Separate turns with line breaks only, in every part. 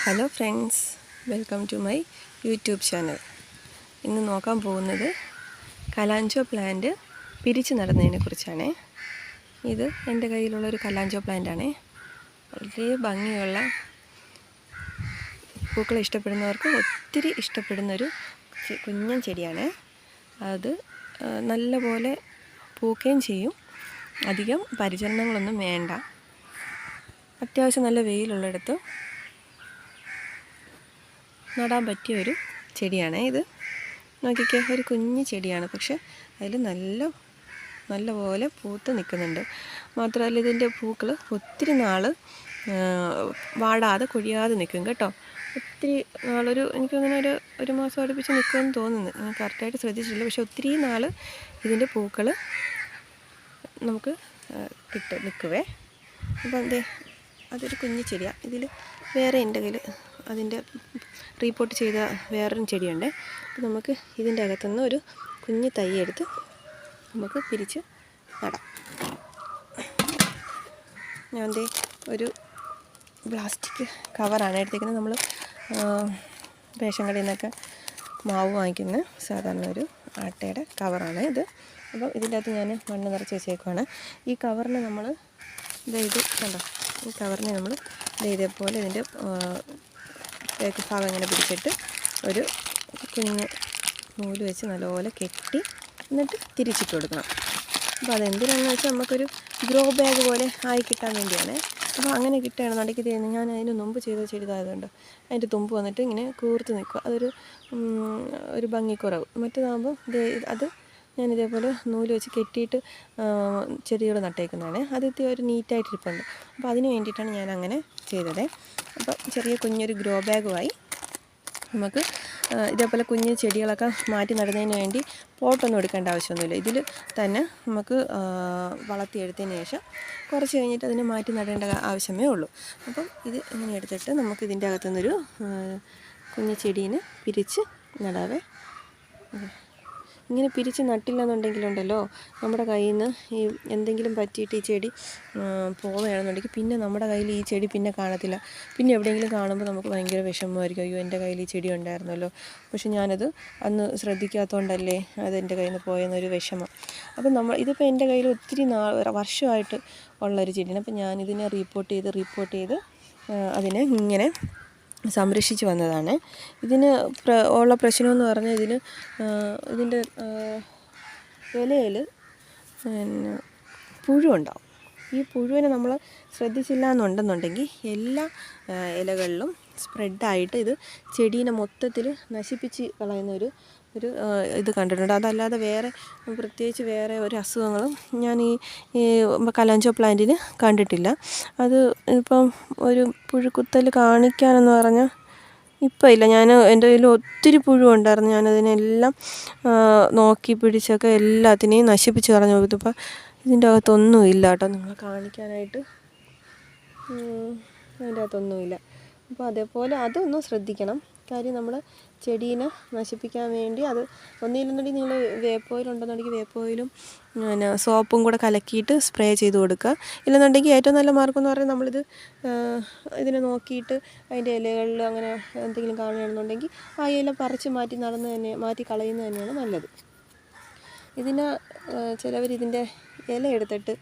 Hello friends, welcome to my YouTube channel. ഇന്ന് നോക്കാൻ പോകുന്നത് കലാഞ്ചോ പ്ലാന്റ് പിരിച്ചു നടുന്നതിനെ കുറിച്ചാണ്. ഇത് എൻ്റെ കയ്യിലുള്ളൊരു കലാഞ്ചോ പ്ലാന്റാണ്. വളരെ ഭംഗിയുള്ള പൂക്കളെ ഇഷ്ടപ്പെടുന്നവർക്ക് ഒത്തിരി ഇഷ്ടപ്പെടുന്നൊരു കുഞ്ഞൻ ചെടിയാണ്. അത് നല്ലപോലെ പൂക്കുകയും ചെയ്യും. അധികം പരിചരണങ്ങളൊന്നും വേണ്ട. അത്യാവശ്യം നല്ല വെയിലുള്ളിടത്ത് നടാൻ പറ്റിയ ഒരു ചെടിയാണ് ഇത്. നോക്കിക്കേ, ഒരു കുഞ്ഞു ചെടിയാണ്, പക്ഷെ അതിൽ നല്ലപോലെ പൂത്ത് നിൽക്കുന്നുണ്ട്. മാത്രമല്ല ഇതിൻ്റെ പൂക്കൾ ഒത്തിരി നാൾ വാടാതെ കൊഴിയാതെ നിൽക്കും കേട്ടോ. ഒത്തിരി നാളൊരു എനിക്കങ്ങനെ ഒരു മാസം അടുപ്പിച്ച് നിൽക്കുമെന്ന് തോന്നുന്നു. ഞാൻ കറക്റ്റായിട്ട് ശ്രദ്ധിച്ചിട്ടില്ല. പക്ഷെ ഒത്തിരി നാൾ ഇതിൻ്റെ പൂക്കൾ നമുക്ക് നിൽക്കുവേ. അപ്പം എന്തേ, അതൊരു കുഞ്ഞു ചെടിയാണ്. ഇതിൽ വേറെ എൻ്റെ കയ്യിൽ അതിൻ്റെ റീപോർട്ട് ചെയ്ത വേറൊരു ചെടിയുണ്ട്. അപ്പോൾ നമുക്ക് ഇതിൻ്റെ അകത്തുനിന്ന് ഒരു കുഞ്ഞു തൈ എടുത്ത് നമുക്ക് പിരിച്ച് നടാം. ഞാൻ ഒരു പ്ലാസ്റ്റിക് കവറാണ് എടുത്തേക്കുന്നത്. നമ്മൾ റേഷൻ കടയിൽ നിന്നൊക്കെ മാവ് വാങ്ങിക്കുന്ന സാധാരണ ഒരു ആട്ടയുടെ കവറാണ് ഇത്. അപ്പോൾ ഇതിൻ്റെ അകത്ത് ഞാൻ മണ്ണ് നിറച്ച് വെച്ചേക്കുവാണ്. ഈ കവറിന് നമ്മൾ ഇത് കണ്ടോ, ഈ കവറിനെ നമ്മൾ ഇതേപോലെ ഇതിൻ്റെ ഭാഗം ഇങ്ങനെ പിടിച്ചിട്ട് ഒരു കുഞ്ഞ് നൂല് വെച്ച് നല്ലപോലെ കെട്ടി എന്നിട്ട് തിരിച്ചിട്ട് കൊടുക്കണം. അപ്പോൾ അതെന്തിനാണെന്ന് വെച്ചാൽ നമുക്കൊരു ഗ്രോ ബാഗ് പോലെ ആയി കിട്ടാൻ വേണ്ടിയാണ്. അപ്പോൾ അങ്ങനെ കിട്ടുകയാണെന്നുണ്ടെങ്കിൽ ഞാൻ അതിന് മുമ്പ് ചെയ്ത ചെടിതായതുകൊണ്ട് അതിൻ്റെ തുമ്പ് വന്നിട്ട് ഇങ്ങനെ കൂർത്ത് നിൽക്കുക. ഒരു ഭംഗിക്കുറവ്. മറ്റേതാകുമ്പോൾ അത് ഞാനിതേപോലെ നൂല് വെച്ച് കെട്ടിയിട്ട് ചെടികൾ നട്ടേക്കുന്നതാണ്. ആദ്യത്തെ ഒരു നീറ്റായിട്ടിരിപ്പുണ്ട്. അപ്പോൾ അതിന് വേണ്ടിയിട്ടാണ് ഞാൻ അങ്ങനെ ചെയ്തത്. അപ്പോൾ ചെറിയ കുഞ്ഞൊരു ഗ്രോ ബാഗുമായി നമുക്ക് ഇതേപോലെ കുഞ്ഞു ചെടികളൊക്കെ മാറ്റി നടുന്നതിന് വേണ്ടി പോട്ടൊന്നും എടുക്കേണ്ട ആവശ്യമൊന്നുമില്ല. ഇതിൽ തന്നെ നമുക്ക് വളർത്തിയെടുത്തതിന് ശേഷം കുറച്ച് കഴിഞ്ഞിട്ട് അതിനെ മാറ്റി നടേണ്ട ആവശ്യമേ ഉള്ളൂ. അപ്പം ഇത് ഇങ്ങനെ എടുത്തിട്ട് നമുക്ക് ഇതിൻ്റെ അകത്തുനിന്നൊരു കുഞ്ഞു ചെടീനെ പിരിച്ച് നടാവേ. ഇങ്ങനെ പിരിച്ച് നട്ടില്ലെന്നുണ്ടെങ്കിലുണ്ടല്ലോ, നമ്മുടെ കയ്യിൽ നിന്ന് ഈ എന്തെങ്കിലും പറ്റിയിട്ട് ഈ ചെടി പോവുകയാണെന്നുണ്ടെങ്കിൽ പിന്നെ നമ്മുടെ കയ്യിൽ ഈ ചെടി പിന്നെ കാണത്തില്ല. പിന്നെ എവിടെയെങ്കിലും കാണുമ്പോൾ നമുക്ക് ഭയങ്കര വിഷമമായിരിക്കും. അയ്യോ, എൻ്റെ കയ്യിൽ ഈ ചെടി ഉണ്ടായിരുന്നല്ലോ, പക്ഷെ ഞാനത് അന്ന് ശ്രദ്ധിക്കാത്തതുകൊണ്ടല്ലേ അതെൻ്റെ കയ്യിൽ നിന്ന് പോയെന്നൊരു വിഷമം. അപ്പം ഇതിപ്പോൾ എൻ്റെ കയ്യിൽ ഒത്തിരി വർഷമായിട്ട് ഉള്ളൊരു ചെടിയാണ്. അപ്പം ഞാനിതിനെ റീപോർട്ട് ചെയ്ത് അതിനെ ഇങ്ങനെ സംരക്ഷിച്ച് വന്നതാണ്. ഇതിന് ഉള്ള പ്രശ്നമെന്ന് പറഞ്ഞാൽ ഇതിൻ്റെ ഇലയിൽ പിന്നെ പുഴുണ്ടാവും. ഈ പുഴുവിനെ നമ്മൾ ശ്രദ്ധിച്ചില്ല എന്നുണ്ടെന്നുണ്ടെങ്കിൽ എല്ലാ ഇലകളിലും സ്പ്രെഡായിട്ട് ഇത് ചെടീനെ മൊത്തത്തിൽ നശിപ്പിച്ച് കളയുന്ന ഒരു ഇത് കണ്ടിട്ടുണ്ട്. അതല്ലാതെ പ്രത്യേകിച്ച് വേറെ ഒരു അസുഖങ്ങളും ഞാൻ ഈ കലാഞ്ചോ പ്ലാന്റിന് കണ്ടിട്ടില്ല. അത് ഇപ്പം ഒരു പുഴുക്കുത്തൽ കാണിക്കാനെന്ന് പറഞ്ഞാൽ ഇപ്പം ഇല്ല. എൻ്റെ കയ്യിൽ ഒത്തിരി പുഴു ഉണ്ടായിരുന്നു. ഞാനതിനെല്ലാം നോക്കി പിടിച്ചൊക്കെ എല്ലാത്തിനെയും നശിപ്പിച്ച് കളഞ്ഞു. ഇതിപ്പോൾ ഇതിൻ്റെ അകത്തൊന്നും ഇല്ല കേട്ടോ, നിങ്ങളെ കാണിക്കാനായിട്ട് അതിൻ്റെ അകത്തൊന്നുമില്ല. അപ്പോൾ അതേപോലെ അതൊന്നും ശ്രദ്ധിക്കണം. കാര്യം നമ്മൾ ചെടീനെ നശിപ്പിക്കാൻ വേണ്ടി അത് ഒന്നുമില്ലെന്നുണ്ടെങ്കിൽ നിങ്ങൾ വേപ്പ് ഉണ്ടെന്നുണ്ടെങ്കിൽ വേപ്പ് ഓയിലും പിന്നെ സോപ്പും കൂടെ കലക്കിയിട്ട് സ്പ്രേ ചെയ്ത് കൊടുക്കുക. ഇല്ലെന്നുണ്ടെങ്കിൽ ഏറ്റവും നല്ല മാർഗ്ഗം എന്ന് പറഞ്ഞാൽ നമ്മളിത് ഇതിനെ നോക്കിയിട്ട് അതിൻ്റെ ഇലകളിൽ അങ്ങനെ എന്തെങ്കിലും കാണുകയാണെന്നുണ്ടെങ്കിൽ ആ ഇല പറിച്ച് മാറ്റി കളയുന്നത് തന്നെയാണ് നല്ലത്. ചിലവരിതിൻ്റെ ഇല എടുത്തിട്ട്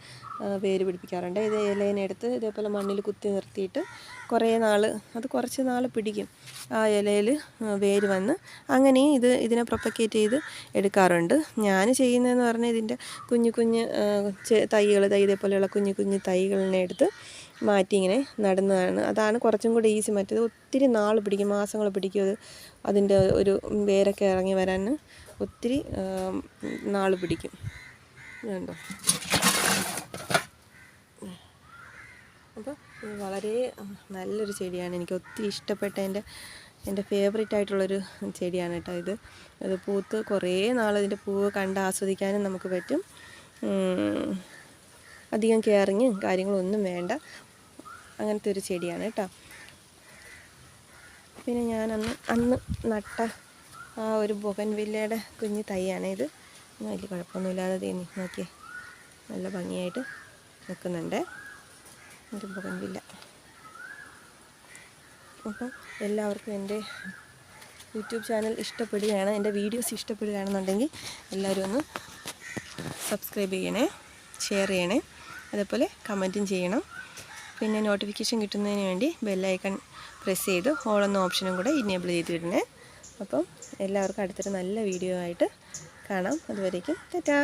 വേര് പിടിപ്പിക്കാറുണ്ട്. ഇത് ഇലേനെ എടുത്ത് ഇതേപോലെ മണ്ണിൽ കുത്തി നിർത്തിയിട്ട് കുറച്ച് നാൾ പിടിക്കും ആ ഇലയിൽ വേര് വന്ന്. അങ്ങനെയും ഇതിനെ പ്രൊപ്പഗേറ്റ് ചെയ്ത് എടുക്കാറുണ്ട്. ഞാൻ ചെയ്യുന്നതെന്ന് പറഞ്ഞാൽ ഇതിൻ്റെ കുഞ്ഞു തൈകൾ ഇതേപോലെയുള്ള കുഞ്ഞു തൈകളിനെ എടുത്ത് മാറ്റി ഇങ്ങനെ നടുന്നതാണ്. അതാണ് കുറച്ചും കൂടി ഈസി. മറ്റേത് ഒത്തിരി നാൾ പിടിക്കും, മാസങ്ങൾ പിടിക്കും അതിൻ്റെ ഒരു വേരൊക്കെ ഇറങ്ങി വരാൻ ഒത്തിരി നാൾ പിടിക്കും. ഉണ്ടോ? അപ്പോൾ വളരെ നല്ലൊരു ചെടിയാണ്. എനിക്ക് ഒത്തിരി ഇഷ്ടപ്പെട്ട എൻ്റെ ഫേവറേറ്റ് ആയിട്ടുള്ളൊരു ചെടിയാണ് കേട്ടോ ഇത് പൂത്ത് കുറേ നാൾ ഇതിൻ്റെ പൂവ് കണ്ട് ആസ്വദിക്കാനും നമുക്ക് പറ്റും. അധികം കെയറിങ്ങും കാര്യങ്ങളൊന്നും വേണ്ട, അങ്ങനത്തെ ഒരു ചെടിയാണ് കേട്ടോ. പിന്നെ ഞാൻ അന്ന് നട്ട ആ ഒരു ബൊഗൻവില്ലയുടെ കുഞ്ഞു തൈയാണ് ഇത്. വലിയ കുഴപ്പമൊന്നുമില്ലാതെ നോക്കിയേ, നല്ല ഭംഗിയായിട്ട് നിൽക്കുന്നുണ്ട് ഒരു ബൊഗൻവില്ല. അപ്പം എല്ലാവർക്കും എൻ്റെ യൂട്യൂബ് ചാനൽ ഇഷ്ടപ്പെടുകയാണ്, എൻ്റെ വീഡിയോസ് ഇഷ്ടപ്പെടുകയാണെന്നുണ്ടെങ്കിൽ എല്ലാവരും ഒന്ന് സബ്സ്ക്രൈബ് ചെയ്യണേ, ഷെയർ ചെയ്യണേ, അതേപോലെ കമൻറ്റും ചെയ്യണം. പിന്നെ നോട്ടിഫിക്കേഷൻ കിട്ടുന്നതിന് വേണ്ടി ബെല്ലൈക്കൺ പ്രസ് ചെയ്ത് ഓൾ എന്ന ഓപ്ഷനും കൂടെ ഇനേബിൾ ചെയ്തിടണേ. അപ്പം എല്ലാവർക്കും അടുത്തൊരു നല്ല വീഡിയോ ആയിട്ട് കാണാം. അതുവരേക്കും ടാറ്റാ.